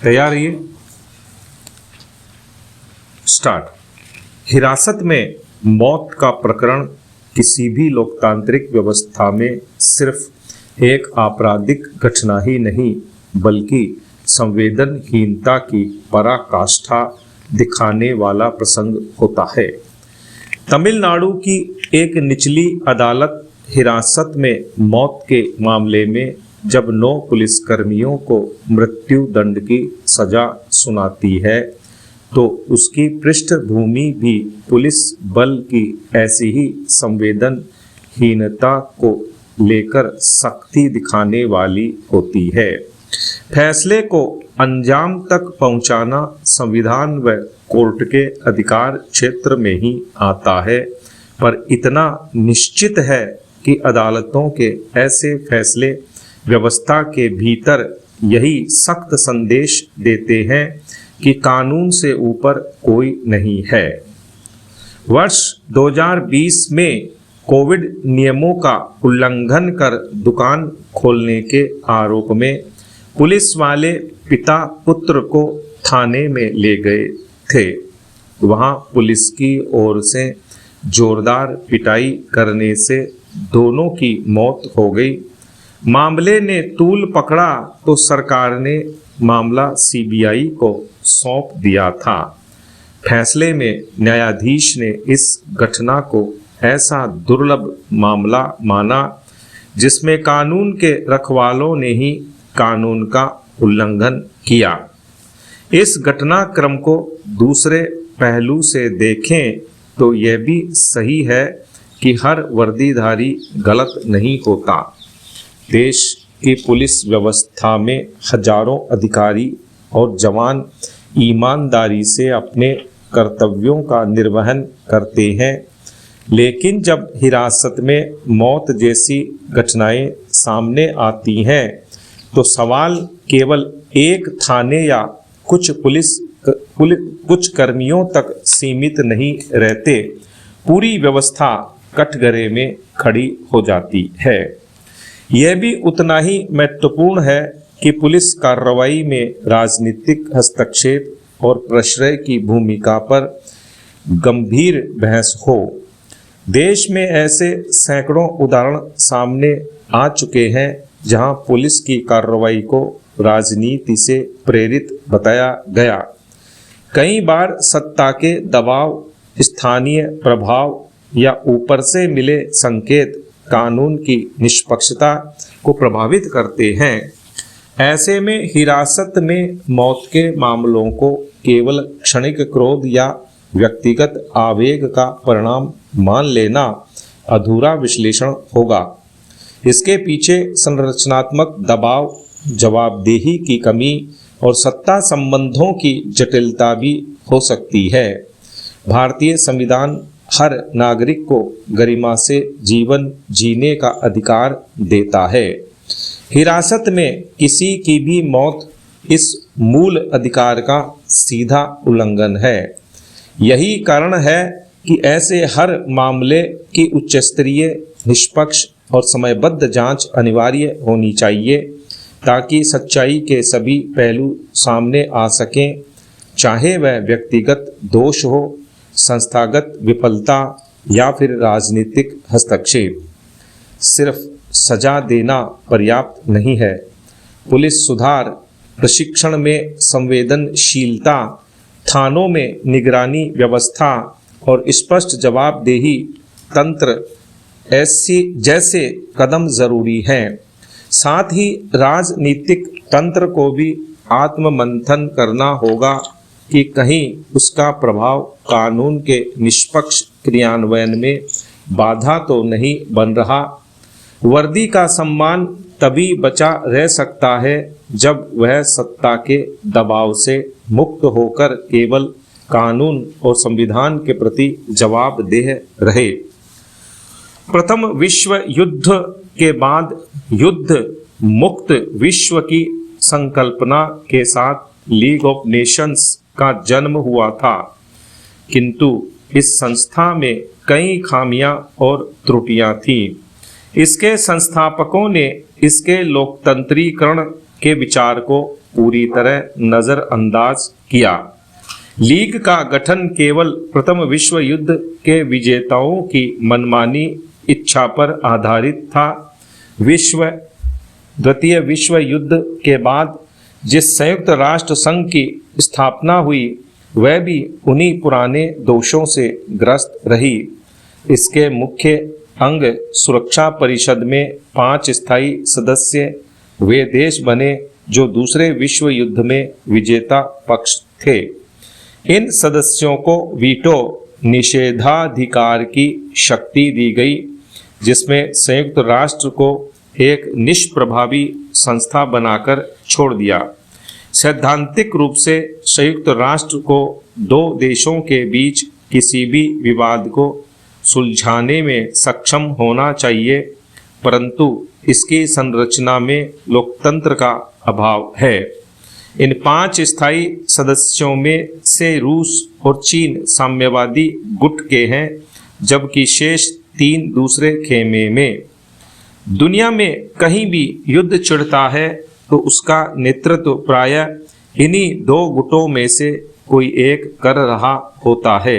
तैयार रहिए। स्टार्ट। हिरासत में मौत का प्रकरण किसी भी लोकतांत्रिक व्यवस्था में सिर्फ एक आपराधिक घटना ही नहीं बल्कि संवेदनहीनता की पराकाष्ठा दिखाने वाला प्रसंग होता है। तमिलनाडु की एक निचली अदालत हिरासत में मौत के मामले में जब 9 पुलिसकर्मियों को मृत्यु दंड की सजा सुनाती है तो उसकी पृष्ठभूमि भी पुलिस बल की ऐसी ही संवेदनहीनता को लेकर सख्ती दिखाने वाली होती है। फैसले को अंजाम तक पहुंचाना संविधान व कोर्ट के अधिकार क्षेत्र में ही आता है, पर इतना निश्चित है कि अदालतों के ऐसे फैसले व्यवस्था के भीतर यही सख्त संदेश देते हैं कि कानून से ऊपर कोई नहीं है। वर्ष 2020 में कोविड नियमों का उल्लंघन कर दुकान खोलने के आरोप में पुलिस वाले पिता पुत्र को थाने में ले गए थे। वहां पुलिस की ओर से जोरदार पिटाई करने से दोनों की मौत हो गई। मामले ने तूल पकड़ा तो सरकार ने मामला सीबीआई को सौंप दिया था। फैसले में न्यायाधीश ने इस घटना को ऐसा दुर्लभ मामला माना जिसमें कानून के रखवालों ने ही कानून का उल्लंघन किया। इस घटनाक्रम को दूसरे पहलू से देखें तो यह भी सही है कि हर वर्दीधारी गलत नहीं होता। देश की पुलिस व्यवस्था में हजारों अधिकारी और जवान ईमानदारी से अपने कर्तव्यों का निर्वहन करते हैं, लेकिन जब हिरासत में मौत जैसी घटनाएं सामने आती हैं तो सवाल केवल एक थाने या कुछ कर्मियों तक सीमित नहीं रहते, पूरी व्यवस्था कटघरे में खड़ी हो जाती है। यह भी उतना ही महत्वपूर्ण है कि पुलिस कार्रवाई में राजनीतिक हस्तक्षेप और प्रश्रय की भूमिका पर गंभीर बहस हो। देश में ऐसे सैकड़ों उदाहरण सामने आ चुके हैं जहां पुलिस की कार्रवाई को राजनीति से प्रेरित बताया गया। कई बार सत्ता के दबाव, स्थानीय प्रभाव या ऊपर से मिले संकेत कानून की निष्पक्षता को प्रभावित करते हैं। ऐसे में हिरासत में मौत के मामलों को केवल क्षणिक क्रोध या व्यक्तिगत आवेग का परिणाम मान लेना अधूरा विश्लेषण होगा। इसके पीछे संरचनात्मक दबाव, जवाबदेही की कमी और सत्ता संबंधों की जटिलता भी हो सकती है। भारतीय संविधान हर नागरिक को गरिमा से जीवन जीने का अधिकार देता है। हिरासत में किसी की भी मौत इस मूल अधिकार का सीधा उल्लंघन है। यही कारण है कि ऐसे हर मामले की उच्चस्तरीय, निष्पक्ष और समयबद्ध जांच अनिवार्य होनी चाहिए ताकि सच्चाई के सभी पहलू सामने आ सकें, चाहे वह व्यक्तिगत दोष हो, संस्थागत विफलता या फिर राजनीतिक हस्तक्षेप। सिर्फ सजा देना पर्याप्त नहीं है। पुलिस सुधार, प्रशिक्षण में संवेदनशीलता, थानों में निगरानी व्यवस्था और स्पष्ट जवाबदेही तंत्र जैसे कदम जरूरी हैं। साथ ही राजनीतिक तंत्र को भी आत्ममंथन करना होगा कि कहीं उसका प्रभाव कानून के निष्पक्ष क्रियान्वयन में बाधा तो नहीं बन रहा। वर्दी का सम्मान तभी बचा रह सकता है जब वह सत्ता के दबाव से मुक्त होकर केवल कानून और संविधान के प्रति जवाबदेह रहे। प्रथम विश्व युद्ध के बाद युद्ध मुक्त विश्व की संकल्पना के साथ लीग ऑफ नेशंस का जन्म हुआ था, किंतु इस संस्था में कई खामियां और त्रुटियां थीं। इसके संस्थापकों ने इसके लोकतंत्रीकरण के विचार को पूरी तरह नजरअंदाज किया। लीग का गठन केवल प्रथम विश्व युद्ध के विजेताओं की मनमानी इच्छा पर आधारित था। द्वितीय विश्व युद्ध के बाद जिस संयुक्त राष्ट्र संघ की स्थापना हुई वह भी उन्हीं पुराने दोषों से ग्रस्त रही। इसके मुख्य अंग सुरक्षा परिषद में 5 स्थायी सदस्य वे देश बने जो दूसरे विश्व युद्ध में विजेता पक्ष थे। इन सदस्यों को वीटो निषेधाधिकार की शक्ति दी गई, जिसमें संयुक्त राष्ट्र को एक निष्प्रभावी संस्था बनाकर छोड़ दिया। सैद्धांतिक रूप से संयुक्त राष्ट्र को 2 देशों के बीच किसी भी विवाद को सुलझाने में सक्षम होना चाहिए, परंतु इसकी संरचना में लोकतंत्र का अभाव है। इन 5 स्थायी सदस्यों में से रूस और चीन साम्यवादी गुट के हैं, जबकि शेष 3 दूसरे खेमे में। दुनिया में कहीं भी युद्ध छिड़ता है तो उसका नेतृत्व प्रायः इन्हीं 2 गुटों में से कोई एक कर रहा होता है।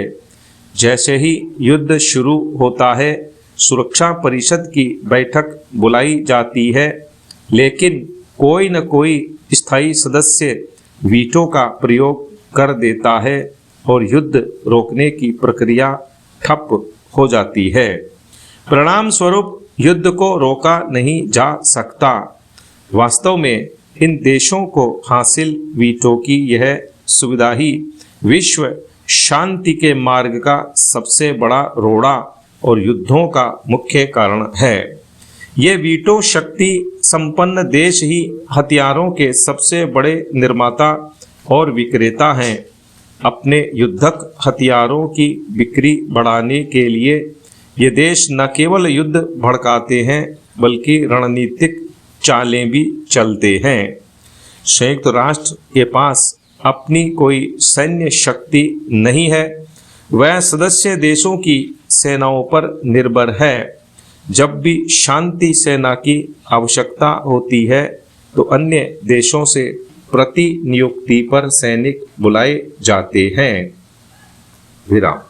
जैसे ही युद्ध शुरू होता है, सुरक्षा परिषद की बैठक बुलाई जाती है, लेकिन कोई न कोई स्थायी सदस्य वीटो का प्रयोग कर देता है और युद्ध रोकने की प्रक्रिया ठप हो जाती है। परिणाम स्वरूप युद्ध को रोका नहीं जा सकता। वास्तव में इन देशों को हासिल वीटो की यह सुविधा ही विश्व शांति के मार्ग का सबसे बड़ा रोड़ा और युद्धों का मुख्य कारण है। ये वीटो शक्ति संपन्न देश ही हथियारों के सबसे बड़े निर्माता और विक्रेता हैं। अपने युद्धक हथियारों की बिक्री बढ़ाने के लिए ये देश न केवल युद्ध भड़काते हैं बल्कि रणनीतिक चालें भी चलते हैं। संयुक्त राष्ट्र के पास अपनी कोई सैन्य शक्ति नहीं है, वह सदस्य देशों की सेनाओं पर निर्भर है। जब भी शांति सेना की आवश्यकता होती है तो अन्य देशों से प्रतिनियुक्ति पर सैनिक बुलाए जाते हैं। विराम।